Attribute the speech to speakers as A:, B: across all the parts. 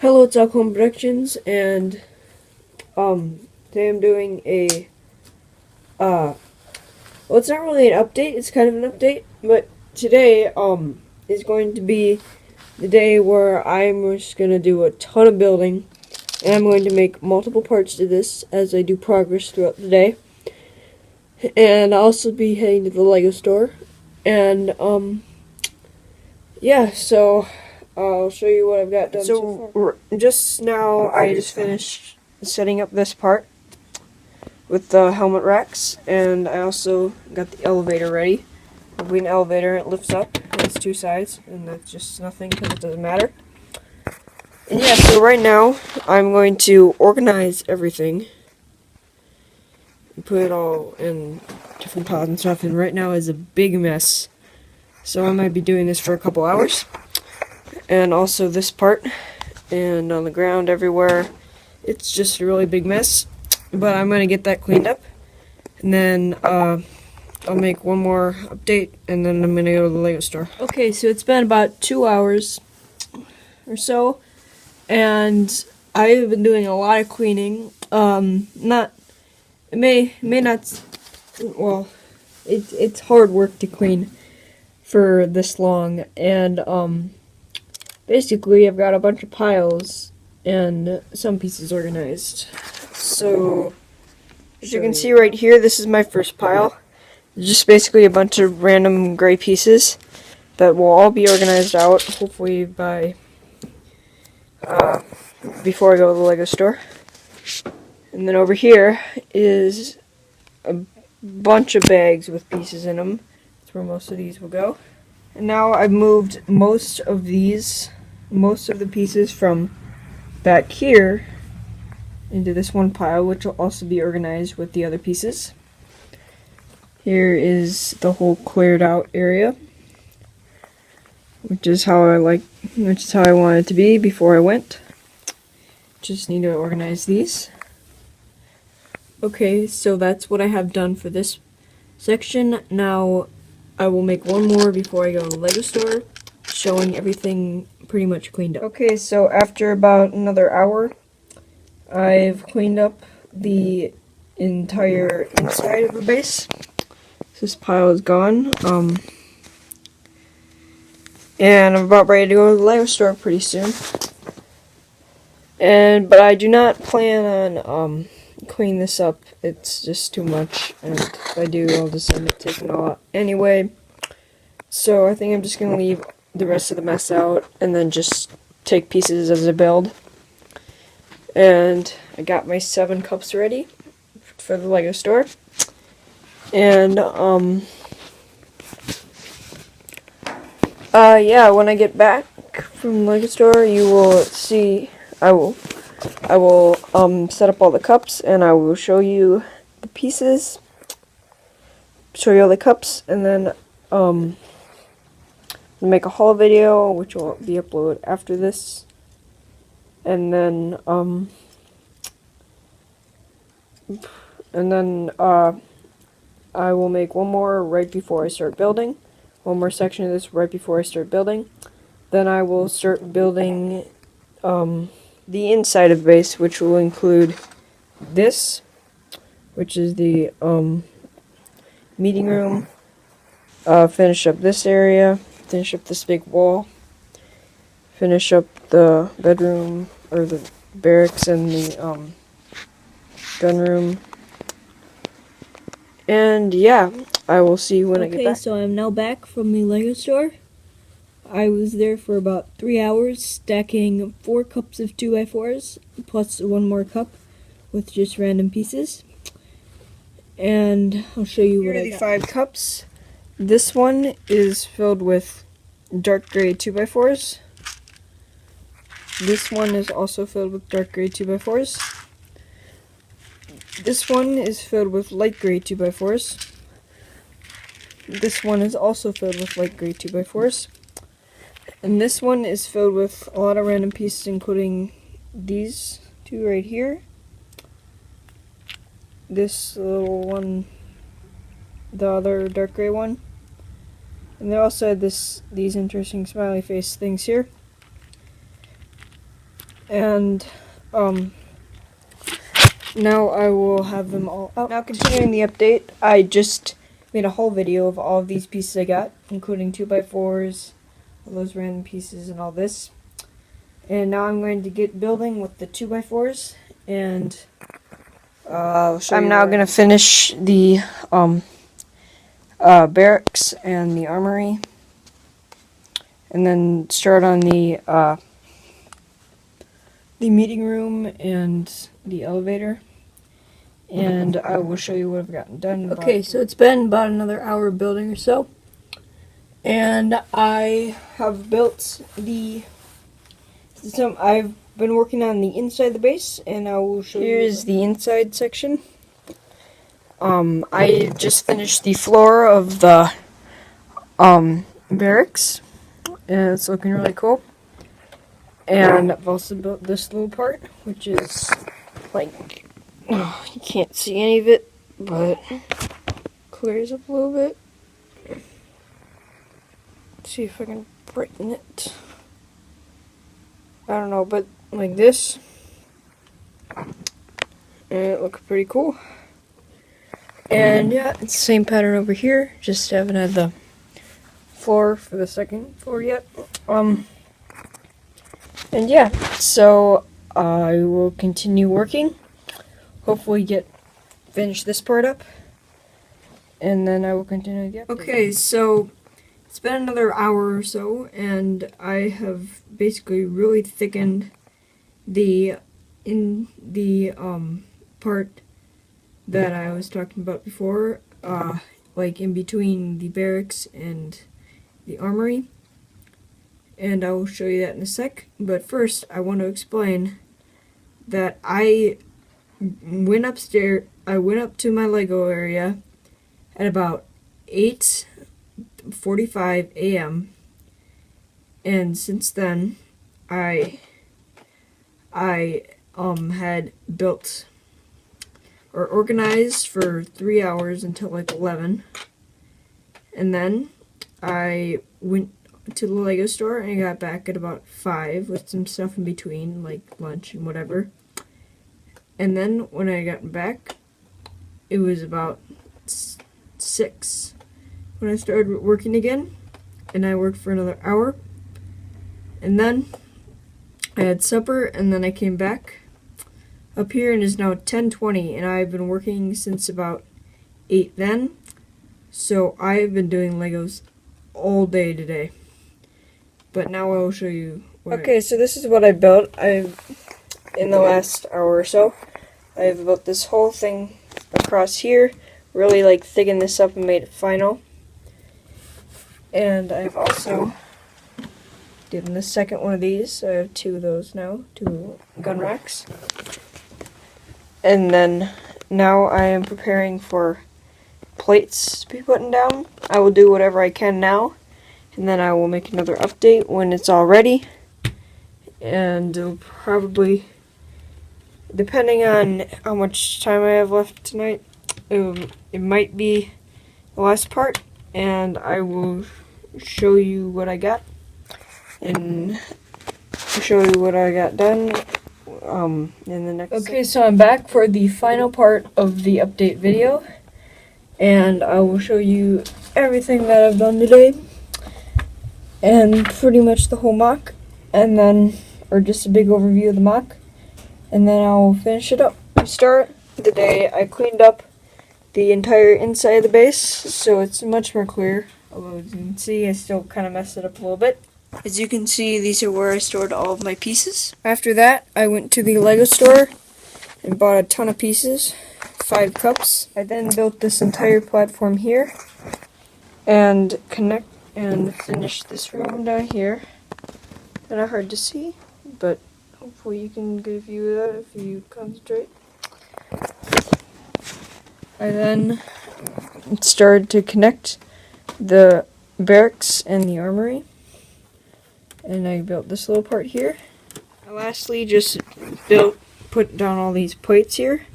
A: Hello, it's Home Productions, and today I'm doing a well, it's not really an update. It's kind of an update, but today is going to be the day where I'm just gonna do a ton of building, and I'm going to make multiple parts to this as I do progress throughout the day. And I'll also be heading to the Lego store, and yeah, so I'll show you what I've got done so far. Just now, I just finished setting up this part with the helmet racks, and I also got the elevator ready. It'll be an elevator, it lifts up, it has two sides, and that's just nothing because it doesn't matter. And yeah, so right now, I'm going to organize everything and put it all in different piles and stuff, and right now is a big mess. So I might be doing this for a couple hours. And also this part, and on the ground everywhere, it's just a really big mess. But I'm going to get that cleaned up, and then I'll make one more update, and then I'm going to go to the Lego store. Okay, so it's been about 2 hours or so, and I've been doing a lot of cleaning. It's hard work to clean for this long, and basically I've got a bunch of piles and some pieces organized. So, as you can see right here, this is my first pile. Just basically a bunch of random gray pieces that will all be organized out, hopefully by before I go to the Lego store. And then over here is a bunch of bags with pieces in them. That's where most of these will go. And now I've moved most of the pieces from back here into this one pile, which will also be organized with the other pieces. Here is the whole cleared out area, which is how I wanted it to be before I went. Just need to organize these. Okay, so that's what I have done for this section. Now I will make one more before I go to the Lego store, showing everything pretty much cleaned up. Okay, so after about another hour, I've cleaned up the entire inside of the base. This pile is gone. And I'm about ready to go to the Lego store pretty soon. But I do not plan on cleaning this up. It's just too much, and if I do, I'll just end up taking it all out anyway. So I think I'm just gonna leave the rest of the mess out, and then just take pieces as I build. And I got my 7 cups ready for the Lego store. And yeah, when I get back from the Lego store, you will see I will set up all the cups, and I will show you the pieces, show you all the cups, and then make a haul video, which will be uploaded after this. And then I will make one more right before I start building. One more section of this right before I start building. Then I will start building the inside of the base, which will include this, which is the meeting room. Finish up this area. Finish up this big wall. Finish up the bedroom, or the barracks, and the gun room. And yeah, I will see you when I get back. Okay, so I'm now back from the Lego store. I was there for about 3 hours, stacking 4 cups of 2x4s, plus 1 more cup with just random pieces. And I'll show you what I got. Here are the 5 cups. This one is filled with dark gray 2x4s. This one is also filled with dark gray 2x4s. This one is filled with light gray 2x4s. This one is also filled with light gray 2x4s. And this one is filled with a lot of random pieces, including these 2 right here. This little one, the other dark gray one. And they also had these interesting smiley face things here. and now I will have them all out. Now continuing the update, I just made a whole video of all of these pieces I got, including 2x4s, all those random pieces and all this. And now I'm going to get building with the 2x4s, and I'm now going to finish the barracks and the armory, and then start on the meeting room and the elevator, and I will show you what I've gotten done. Okay, so it's been about another hour building or so, and I have built the system. I've been working on the inside of the base, and I will show you. Here's the inside section. I just finished the floor of the barracks, and it's looking really cool. And I've also built this little part, which is like, oh, you can't see any of it, but clears up a little bit. Let's see if I can brighten it. I don't know, but like this, and it looks pretty cool. And yeah, it's the same pattern over here, just haven't had the floor for the second floor yet. And yeah, so I will continue working, hopefully finish this part up, and then I will continue the update. Okay, so it's been another hour or so, and I have basically really thickened the part that I was talking about before, like in between the barracks and the armory. And I will show you that in a sec. But first, I want to explain that I went upstairs. I went up to my Lego area at about 8:45 a.m. And since then, I had built or organized for 3 hours until like 11, and then I went to the Lego store and I got back at about 5 with some stuff in between, like lunch and whatever. And then when I got back, it was about 6 when I started working again, and I worked for another hour, and then I had supper, and then I came back up here, and it's now 10:20, and I've been working since about 8 then, so I've been doing Legos all day today. But now I will show you what so this is what I built. In the last hour or so, I've built this whole thing across here, really like thickened this up and made it final. And I've also did the second one of these, so I have 2 of those now, 2 gun racks. And then now I am preparing for plates to be put down. I will do whatever I can now, and then I will make another update when it's all ready. And it'll probably, depending on how much time I have left tonight, it might be the last part, and I will show you what I got, and show you what I got done in the next. Okay, so I'm back for the final part of the update video, and I will show you everything that I've done today, and pretty much the whole mock, and then, or just a big overview of the mock, and then I'll finish it up. To start the day, I cleaned up the entire inside of the base, so it's much more clear. Although as you can see, I still kind of messed it up a little bit. As you can see, these are where I stored all of my pieces. After that, I went to the Lego store and bought a ton of pieces, 5 cups. I then built this entire platform here, and finished this room down here. Kind of hard to see, but hopefully you can get a view of that if you concentrate. I then started to connect the barracks and the armory, and I built this little part here. I lastly just put down all these plates here,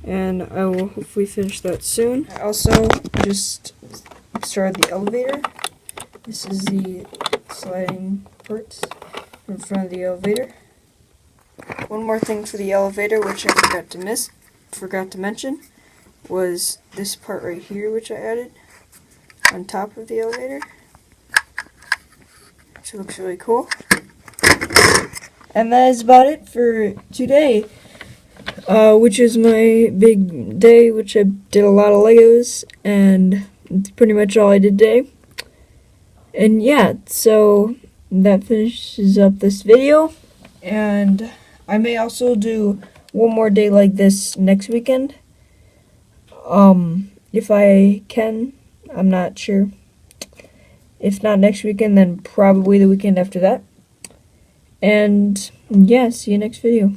A: and I will hopefully finish that soon. I also just started the elevator. This is the sliding part in front of the elevator. one more thing for the elevator, which I forgot to mention, was this part right here, which I added on top of the elevator, which looks really cool. And that is about it for today, which is my big day, which I did a lot of Legos, and that's pretty much all I did today. And yeah, so that finishes up this video, and I may also do one more day like this next weekend. If I can, I'm not sure. If not next weekend, then probably the weekend after that. And yeah, see you next video.